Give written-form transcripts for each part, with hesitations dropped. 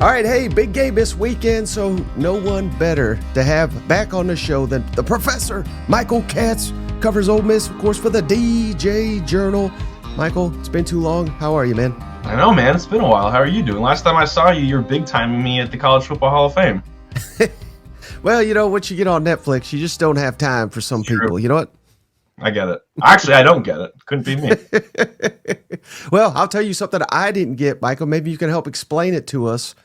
All right, hey, big game this weekend, so no one better to have back on the show than the professor, Michael Katz, covers Ole Miss, of course, for the DJ Journal. Michael, it's been too long. How are you, man? I know, man. It's been a while. How are you doing? Last time I saw you, you were big-timing me at the College Football Hall of Fame. Well, you know, once you get on Netflix, you just don't have time for some people. You know what? I get it. Actually, I don't get it. Couldn't be me. Well, I'll tell you something I didn't get, Michael. Maybe you can help explain it to us.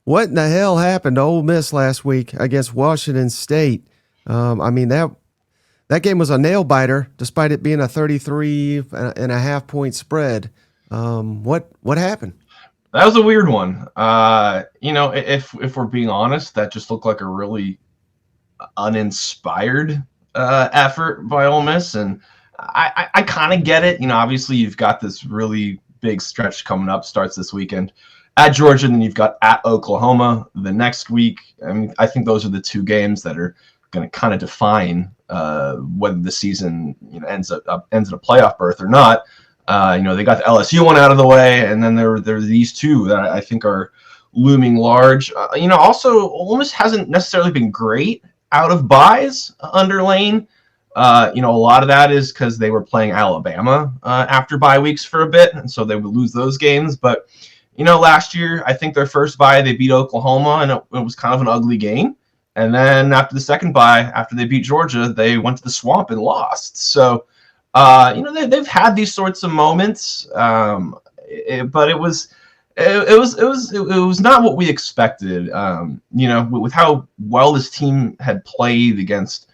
What in the hell happened to Ole Miss last week against Washington State? That game was a nail-biter, despite it being a 33.5 point spread. What happened? That was a weird one. If we're being honest, that just looked like a really uninspired effort by Ole Miss, and I kind of get it. You know, obviously you've got this really big stretch coming up, starts this weekend at Georgia, and then you've got at Oklahoma the next week. I mean, I think those are the two games that are going to kind of define whether the season ends in a playoff berth or not. They got the LSU one out of the way, and then there are these two that I think are looming large. Also Ole Miss hasn't necessarily been great out of buys under Lane. A lot of that is because they were playing Alabama after bye weeks for a bit, and so they would lose those games. But last year, I think their first bye, they beat Oklahoma, and it was kind of an ugly game. And then after the second bye, after they beat Georgia, they went to the Swamp and lost. So, they've had these sorts of moments, but it was not what we expected. With how well this team had played against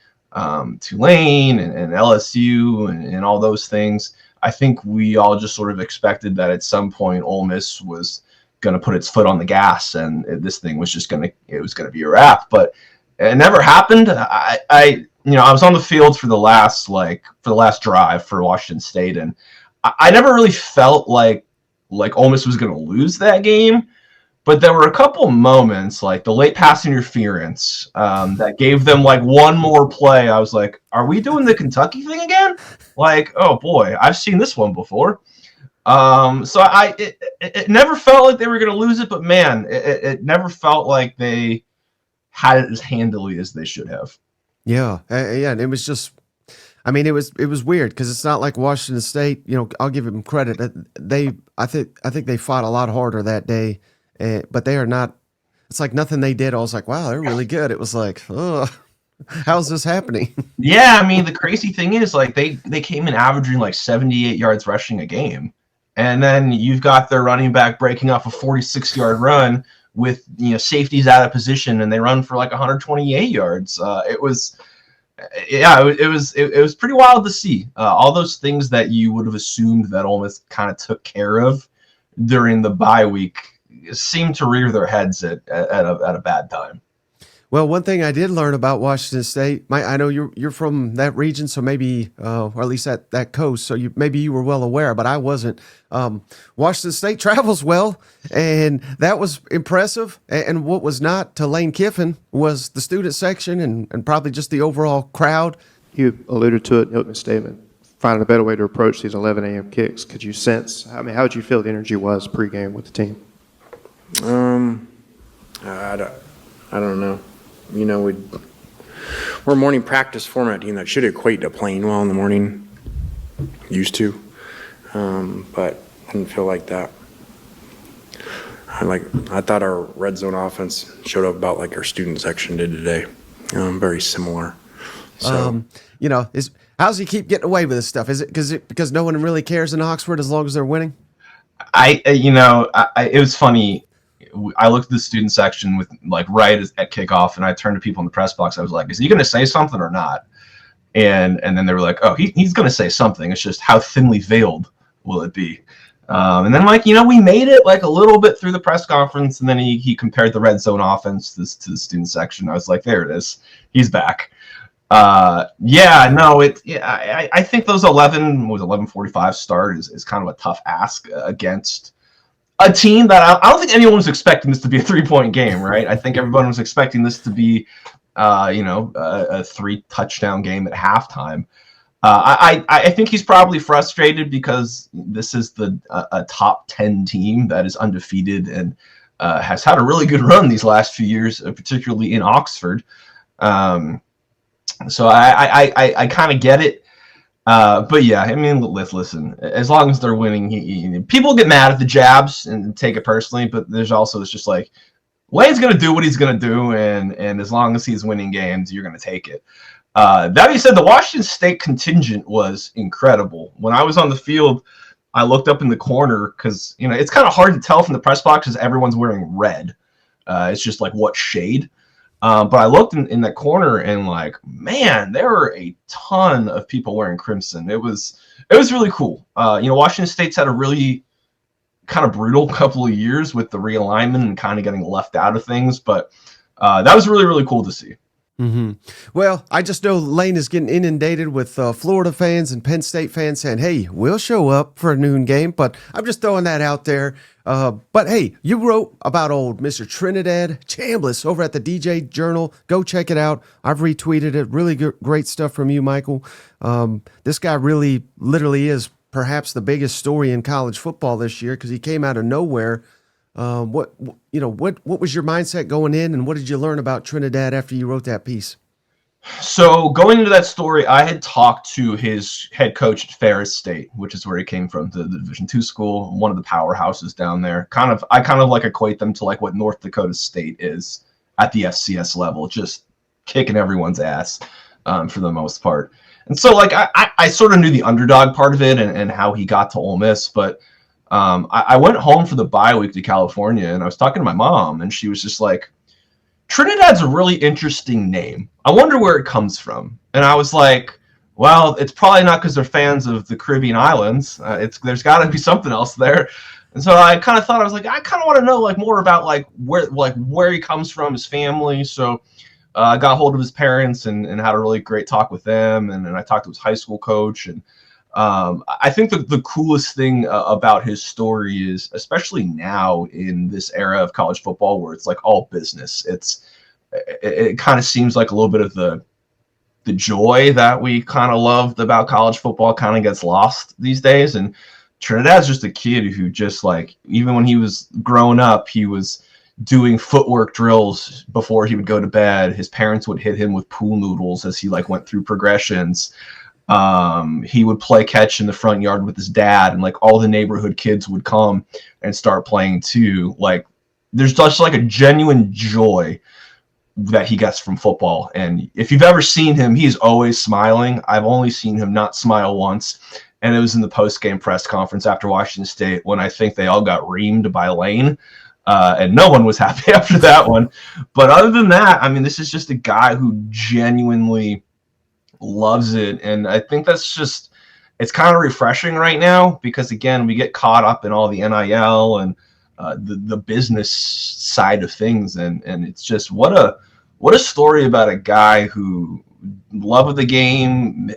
Tulane and LSU and all those things, I think we all just sort of expected that at some point Ole Miss was going to put its foot on the gas and this thing was just going to be a wrap. But it never happened. I was on the field for the last drive for Washington State, and I never really felt like Ole Miss was going to lose that game. But there were a couple moments, like the late pass interference, that gave them like one more play. I was like, are we doing the Kentucky thing again? Like, oh boy, I've seen this one before. It never felt like they were going to lose it, but man, it never felt like they had it as handily as they should have. Yeah. And it was just, it was weird because it's not like Washington State, I'll give them credit. I think they fought a lot harder that day. But they are not. It's like nothing they did. I was like, wow, they're really good. It was like, oh, how's this happening? Yeah, the crazy thing is, like, they came in averaging like 78 yards rushing a game, and then you've got their running back breaking off a 46-yard run with safeties out of position, and they run for like 128 yards. It was pretty wild to see. All those things that you would have assumed that Ole Miss kind of took care of during the bye week seem to rear their heads at a bad time. Well, one thing I did learn about Washington State, I know you're from that region, so maybe, or at least that coast, so maybe you were well aware, but I wasn't. Washington State travels well, and that was impressive. And what was not to Lane Kiffin was the student section and probably just the overall crowd. You alluded to it in the opening statement, finding a better way to approach these 11 a.m. kicks. Could you sense, how did you feel the energy was pregame with the team? I don't know. We're a morning practice format team that should equate to playing well in the morning. Used to, but didn't feel like that. I thought our red zone offense showed up about like our student section did today. Very similar. So, how's he keep getting away with this stuff? Is it because no one really cares in Oxford as long as they're winning? It was funny. I looked at the student section with right at kickoff, and I turned to people in the press box. I was like, "Is he going to say something or not?" And then they were like, "Oh, he's going to say something. It's just how thinly veiled will it be?" And then we made it like a little bit through the press conference, and then he compared the red zone offense to the student section. I was like, "There it is. He's back." I think those 11:45 start is kind of a tough ask against a team that I don't think anyone was expecting this to be a 3-point game, right? I think everyone was expecting this to be, a 3-touchdown game at halftime. I think he's probably frustrated because this is a top 10 team that is undefeated and has had a really good run these last few years, particularly in Oxford. So I kind of get it. But yeah, I mean, listen, as long as they're winning, people get mad at the jabs and take it personally, but there's also, it's just like, Lane's going to do what he's going to do, and as long as he's winning games, you're going to take it. That being said, the Washington State contingent was incredible. When I was on the field, I looked up in the corner because, it's kind of hard to tell from the press box because everyone's wearing red. It's just like what shade. But I looked in that corner and like, man, there were a ton of people wearing crimson. It was really cool. Washington State's had a really kind of brutal couple of years with the realignment and kind of getting left out of things, but that was really, really cool to see. Mm-hmm. Well, I just know Lane is getting inundated with Florida fans and Penn State fans saying, hey, we'll show up for a noon game, but I'm just throwing that out there. But hey, you wrote about old Mr. Trinidad Chambliss over at the DJ Journal. Go check it out. I've retweeted it. Really great stuff from you, Michael. This guy really literally is perhaps the biggest story in college football this year because he came out of nowhere. What was your mindset going in, and what did you learn about Trinidad after you wrote that piece? So going into that story, I had talked to his head coach at Ferris State, which is where he came from, the Division II school, one of the powerhouses down there. I kind of like equate them to like what North Dakota State is at the FCS level, just kicking everyone's ass for the most part. And so like I sort of knew the underdog part of it and how he got to Ole Miss, but I went home for the bye week to California, and I was talking to my mom, and she was just like, Trinidad's a really interesting name. I wonder where it comes from. And I was like, well, it's probably not because they're fans of the Caribbean islands. There's got to be something else there. And so I kind of thought, I was like, I kind of want to know like more about like where he comes from, his family. So I got a hold of his parents and had a really great talk with them. And I talked to his high school coach. And I think the coolest thing about his story is, especially now in this era of college football where it's like all business, it kind of seems like a little bit of the joy that we kind of loved about college football kind of gets lost these days. And Trinidad's just a kid who just like, even when he was growing up, he was doing footwork drills before he would go to bed. His parents would hit him with pool noodles as he like went through progressions. He would play catch in the front yard with his dad, and like all the neighborhood kids would come and start playing too. Like there's just like a genuine joy that he gets from football. And if you've ever seen him, he's always smiling. I've only seen him not smile once. And it was in the post-game press conference after Washington State when I think they all got reamed by Lane. And no one was happy after that one. But other than that, I mean, this is just a guy who genuinely loves it. And I think it's kind of refreshing right now because, again, we get caught up in all the NIL and the business side of things. And it's just what a story about a guy who loved the game,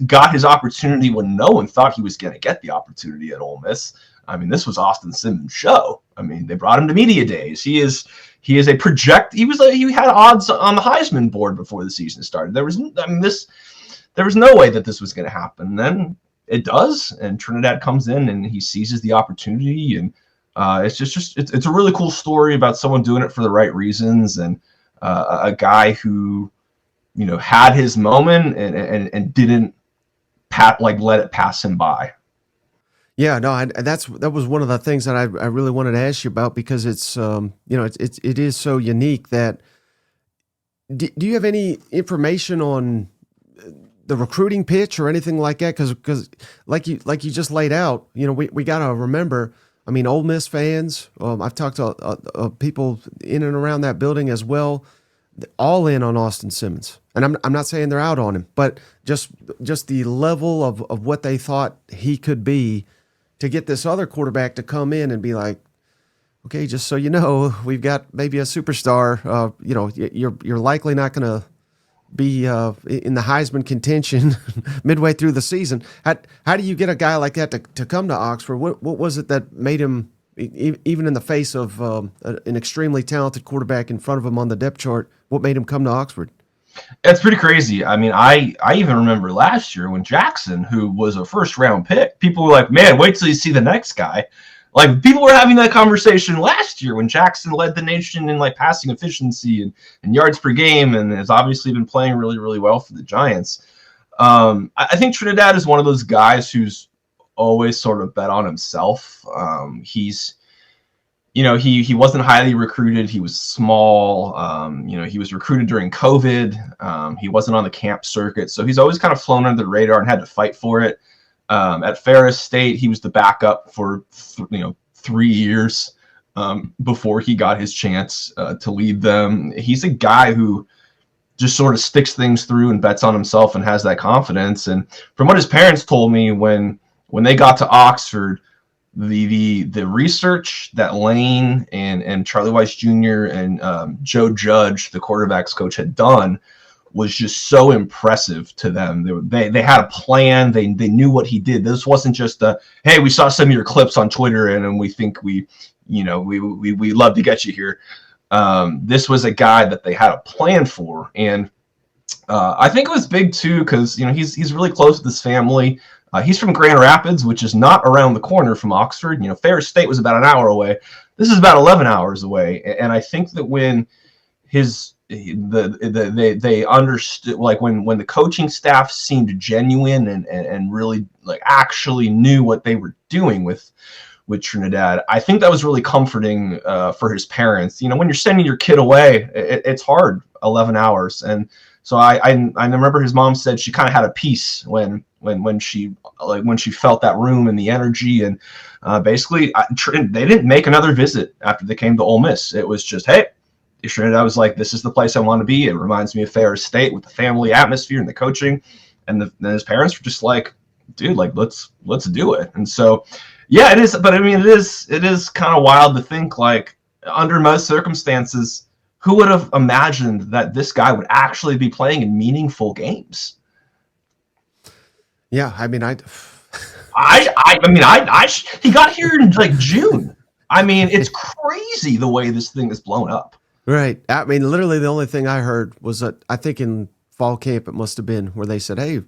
got his opportunity when no one thought he was going to get the opportunity at Ole Miss. I mean, this was Austin Simmons' show. I mean, they brought him to media days. He is a project. He had odds on the Heisman board before the season started. There was no way that this was going to happen. And then it does, and Trinidad comes in and he seizes the opportunity, and it's a really cool story about someone doing it for the right reasons, and a guy who had his moment and didn't let it pass him by. Yeah, no, that was one of the things that I really wanted to ask you about because it's it is so unique. That do you have any information on the recruiting pitch or anything like that? Because like you just laid out, we got to remember. I mean, Ole Miss fans. I've talked to people in and around that building as well, all in on Austin Simmons. And I'm not saying they're out on him, but just the level of what they thought he could be, to get this other quarterback to come in and be like, okay, just so you know, we've got maybe a superstar. You're likely not going to be in the Heisman contention midway through the season. How do you get a guy like that to come to Oxford? What was it that made him, even in the face of an extremely talented quarterback in front of him on the depth chart, what made him come to Oxford? It's pretty crazy. I mean, I even remember last year when Jackson, who was a first-round pick, people were like, man, wait till you see the next guy. Like people were having that conversation last year when Jackson led the nation in like passing efficiency and yards per game, and has obviously been playing really, really well for the Giants. I think Trinidad is one of those guys who's always sort of bet on himself. He's, he wasn't highly recruited. He was small. He was recruited during COVID. He wasn't on the camp circuit, so he's always kind of flown under the radar and had to fight for it. At Ferris State, he was the backup for 3 years before he got his chance to lead them. He's a guy who just sort of sticks things through and bets on himself and has that confidence. And from what his parents told me, when they got to Oxford, the research that Lane and Charlie Weiss Jr. and Joe Judge, the quarterbacks coach, had done was just so impressive to them. They had a plan. They knew what he did. This wasn't just hey, we saw some of your clips on Twitter and we think we love to get you here. This was a guy that they had a plan for, and I think it was big too because he's really close with his family. He's from Grand Rapids, which is not around the corner from Oxford. Ferris State was about an hour away. This is about 11 hours away, and I think that when they understood, like when the coaching staff seemed genuine and really like actually knew what they were doing with Trinidad, I think that was really comforting for his parents. When you're sending your kid away, it's hard, 11 hours. And so I remember his mom said she kind of had a peace when she felt that room and the energy. And basically they didn't make another visit after they came to Ole Miss. It was just, hey, Trinidad was like, this is the place I want to be. It reminds me of Ferris State with the family atmosphere and the coaching. And then his parents were just like, dude, like let's do it. And so yeah, it is. But I mean, it is kind of wild to think, like, under most circumstances, who would have imagined that this guy would actually be playing in meaningful games? Yeah, I mean, he got here in like June. I mean, it's crazy the way this thing is blown up. Right. I mean, literally the only thing I heard was that I think in fall camp it must have been where they said, hey,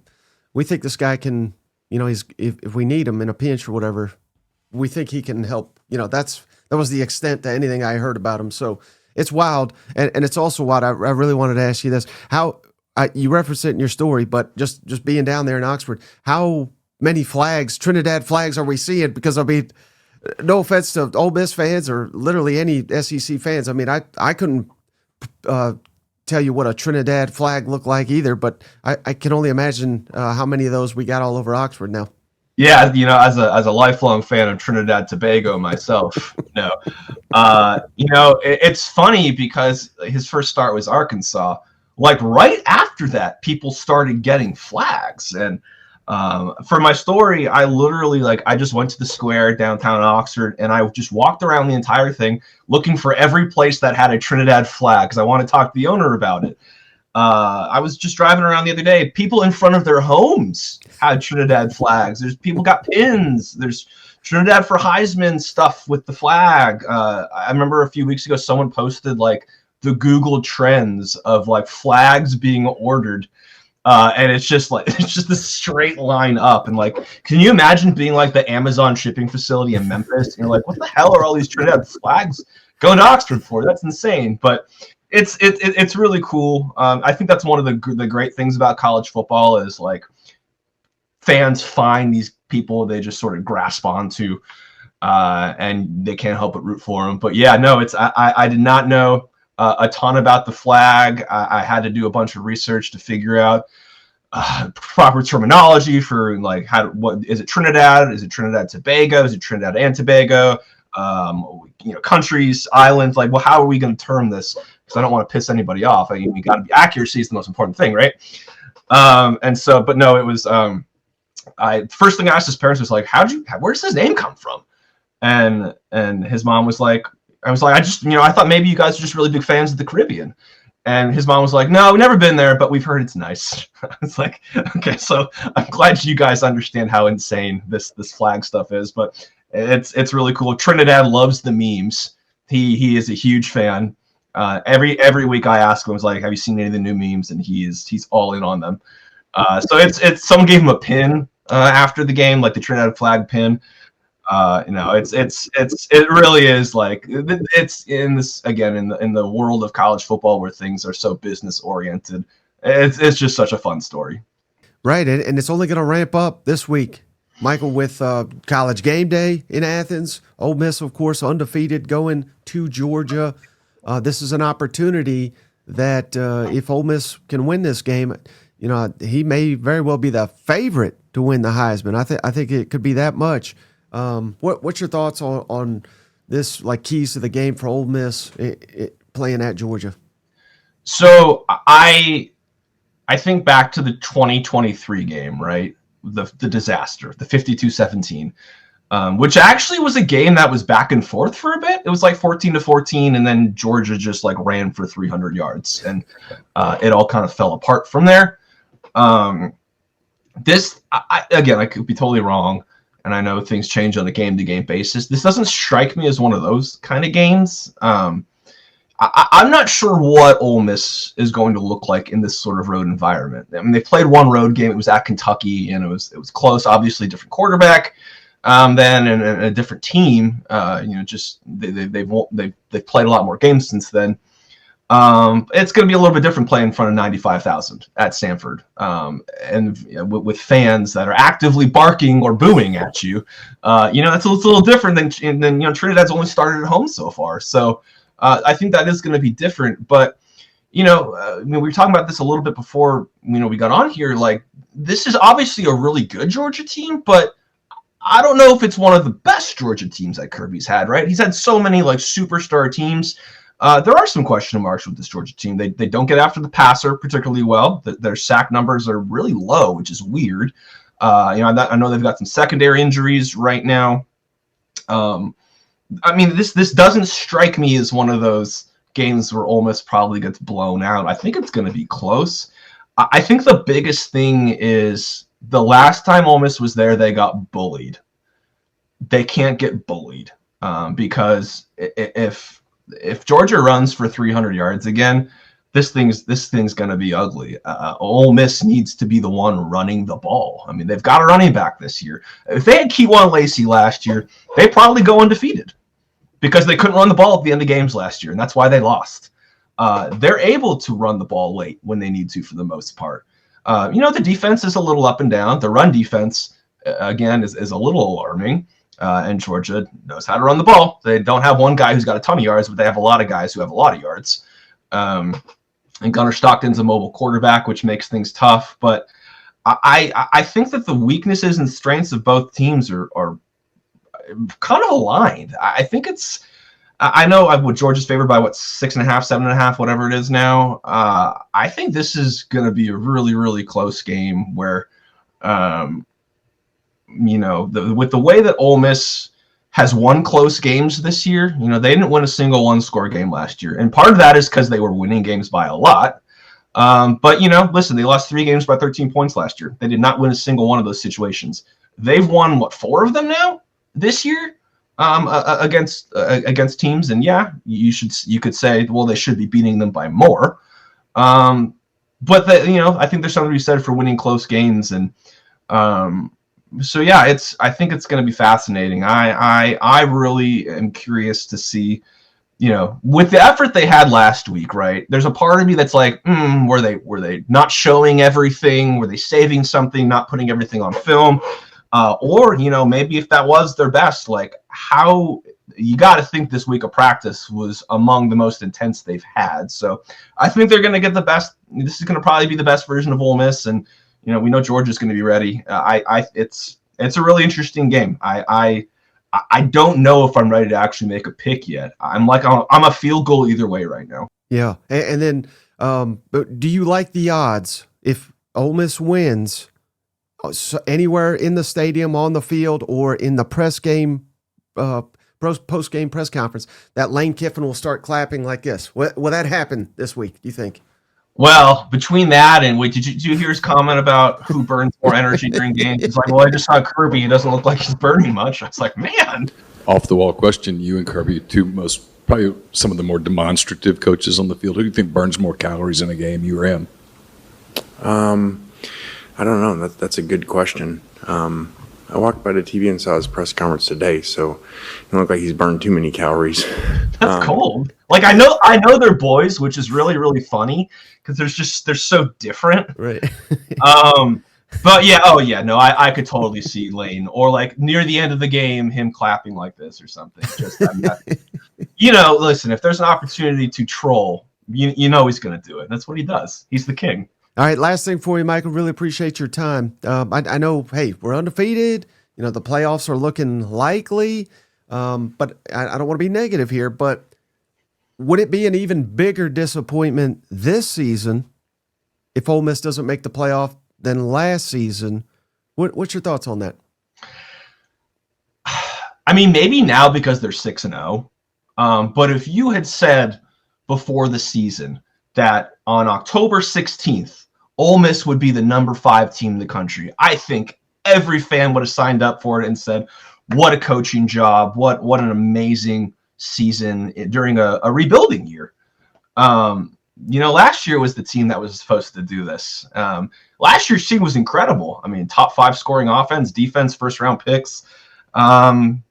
we think this guy can, he's if we need him in a pinch or whatever, we think he can help. That was the extent to anything I heard about him. So it's wild. And it's also wild. I really wanted to ask you this. How you referenced it in your story, but just being down there in Oxford, how many Trinidad flags are we seeing? Because I mean, no offense to Ole Miss fans or literally any SEC fans. I mean, I couldn't tell you what a Trinidad flag looked like either, but I can only imagine how many of those we got all over Oxford now. Yeah, as a lifelong fan of Trinidad Tobago myself, it's funny because his first start was Arkansas. Like right after that, people started getting flags, and for my story, I literally I just went to the square downtown Oxford and I just walked around the entire thing looking for every place that had a Trinidad flag because I want to talk to the owner about it. I was just driving around the other day. People in front of their homes had Trinidad flags. There's people got pins. There's Trinidad for Heisman stuff with the flag. I remember a few weeks ago, someone posted the Google trends of flags being ordered. And it's just this straight line up. And can you imagine being the Amazon shipping facility in Memphis? And you're like, what the hell are all these Trinidad flags going to Oxford for? That's insane. But it's really cool. I think that's one of the great things about college football is fans find these people they just sort of grasp onto, and they can't help but root for them. But yeah, no, I did not know a ton about the flag. I had to do a bunch of research to figure out proper terminology for what is it Trinidad? Is it Trinidad Tobago? Is it Trinidad and Tobago? Countries, islands. How are we going to term this? Because I don't want to piss anybody off. I mean, we got to be accuracy is the most important thing, right? And so, but no, it was. First thing I asked his parents was where does his name come from? And his mom was like, I thought maybe you guys are just really big fans of the Caribbean. And his mom was like, no, we've never been there, but we've heard it's nice. It's like, okay, so I'm glad you guys understand how insane this flag stuff is, but it's really cool. Trinidad loves the memes. He is a huge fan. Every week I ask him, I was like, have you seen any of the new memes? And he's all in on them. So it's someone gave him a pin after the game, the Trinidad flag pin. It really is like it's in this again in the world of college football where things are so business oriented. It's just such a fun story. Right, and it's only going to ramp up this week, Michael, with College Game Day in Athens. Ole Miss, of course, undefeated, going to Georgia. This is an opportunity that if Ole Miss can win this game, he may very well be the favorite to win the Heisman. I think it could be that much. What's your thoughts on this, like keys to the game for Ole Miss playing at Georgia? So I think back to the 2023 game, right? The disaster, the 52-17, which actually was a game that was back and forth for a bit. It was like 14-14, and then Georgia just like ran for 300 yards, and it all kind of fell apart from there. Again, I could be totally wrong, and I know things change on a game-to-game basis. This doesn't strike me as one of those kind of games. I'm not sure what Ole Miss is going to look like in this sort of road environment. I mean, they played one road game. It was at Kentucky, and it was close. Obviously, different quarterback then, and a different team. Just they've played a lot more games since then. It's going to be a little bit different playing in front of 95,000 at Stanford, and with fans that are actively barking or booing at you. It's a little different than Trinidad's only started at home so far. So. I think that is going to be different, but we were talking about this a little bit before we got on here. Like, this is obviously a really good Georgia team, but I don't know if it's one of the best Georgia teams that Kirby's had. Right? He's had so many like superstar teams. There are some question marks with this Georgia team. They don't get after the passer particularly well. Their sack numbers are really low, which is weird. I know they've got some secondary injuries right now. I mean, this doesn't strike me as one of those games where Ole Miss probably gets blown out. I think it's going to be close. I think the biggest thing is the last time Ole Miss was there, they got bullied. They can't get bullied because if Georgia runs for 300 yards again, this thing's going to be ugly. Ole Miss needs to be the one running the ball. I mean, they've got a running back this year. If they had Keywan Lacey last year, they probably go undefeated because they couldn't run the ball at the end of games last year, and that's why they lost. They're able to run the ball late when they need to for the most part. The defense is a little up and down. The run defense, again, is a little alarming, and Georgia knows how to run the ball. They don't have one guy who's got a ton of yards, but they have a lot of guys who have a lot of yards. And Gunnar Stockton's a mobile quarterback, which makes things tough. But I think that the weaknesses and strengths of both teams are kind of aligned. I think I know Georgia's favored by 6.5, 7.5, whatever it is now. I think this is going to be a really, really close game where, with the way that Ole Miss has won close games this year. They didn't win a single one-score game last year. And part of that is because they were winning games by a lot. But, listen, they lost 3 games by 13 points last year. They did not win a single one of those situations. They've won, 4 of them now this year against teams. And, yeah, you could say, well, they should be beating them by more. But, I think there's something to be said for winning close games. And, so yeah, I think it's going to be fascinating. I really am curious to see, with the effort they had last week, right? There's a part of me that's like, were they not showing everything? Were they saving something, not putting everything on film? Or maybe if that was their best, like how you got to think this week of practice was among the most intense they've had. So I think they're going to get the best. This is going to probably be the best version of Ole Miss, and we know Georgia's going to be ready. It's a really interesting game. I don't know if I'm ready to actually make a pick yet. I'm a field goal either way right now. Yeah, and then do you like the odds if Ole Miss wins anywhere in the stadium, on the field, or in the post game press conference that Lane Kiffin will start clapping like this? Will that happen this week, do you think? Well, between that and did you hear his comment about who burns more energy during games? It's like, well, I just saw Kirby. He doesn't look like he's burning much. I was like, man. Off the wall question. You and Kirby, probably some of the more demonstrative coaches on the field. Who do you think burns more calories in a game, you or him? I don't know. That's a good question. I walked by the TV and saw his press conference today, so it looked like he's burned too many calories. That's cold. Like I know they're boys, which is really, really funny because they're so different. Right. But yeah, no, I could totally see Lane or like near the end of the game, him clapping like this or something. Just listen, if there's an opportunity to troll, you know he's going to do it. That's what he does. He's the king. All right, last thing for you, Michael. Really appreciate your time. I know, hey, we're undefeated. The playoffs are looking likely, but I don't want to be negative here. But would it be an even bigger disappointment this season if Ole Miss doesn't make the playoff than last season? What's your thoughts on that? I mean, maybe now because they're 6-0. But if you had said before the season that on October 16th, Ole Miss would be the number 5 team in the country, I think every fan would have signed up for it and said, what a coaching job. What an amazing season during a rebuilding year. Last year was the team that was supposed to do this. Last year's team was incredible. I mean, top 5 scoring offense, defense, first round picks. But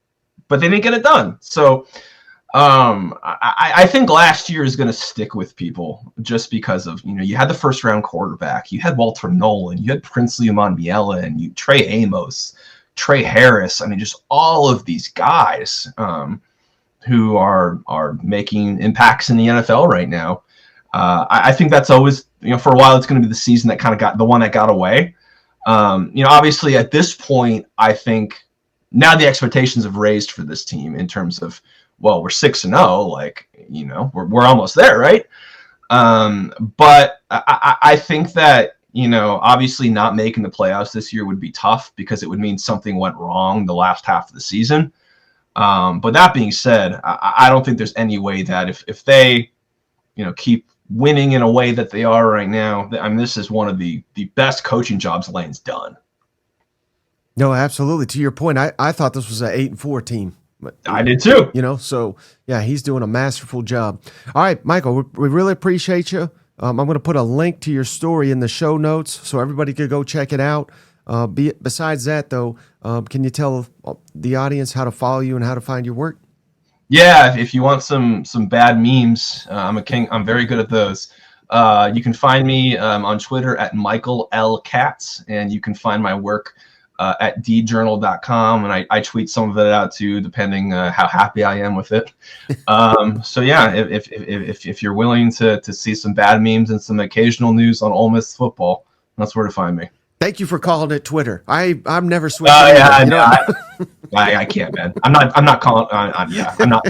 they didn't get it done. So I think last year is going to stick with people just because of, you had the first round quarterback, you had Walter Nolan, you had Princely Umanbiela, and Trey Amos, Trey Harris. I mean, just all of these guys who are making impacts in the NFL right now. I think that's always, for a while, it's going to be the season that kind of got the one that got away. Obviously at this point, I think now the expectations have raised for this team in terms of, well, we're 6-0, like, we're almost there, right? But I think that, obviously not making the playoffs this year would be tough because it would mean something went wrong the last half of the season. But that being said, I don't think there's any way that if they, keep winning in a way that they are right now, I mean, this is one of the best coaching jobs Lane's done. No, absolutely. To your point, I thought this was an 8-4 team. I did too. So yeah, he's doing a masterful job. All right, Michael, we really appreciate you. I'm going to put a link to your story in the show notes so everybody could go check it out. Besides that, though, can you tell the audience how to follow you and how to find your work? Yeah, if you want some bad memes, I'm a king. I'm very good at those. You can find me on Twitter at Michael L. Katz, and you can find my work at djournal.com, and I tweet some of it out too, depending how happy I am with it. So yeah, if you're willing to see some bad memes and some occasional news on Ole Miss football, that's where to find me. Thank you for calling it Twitter. I'm never switching. I can't, man. I'm not calling. I'm not.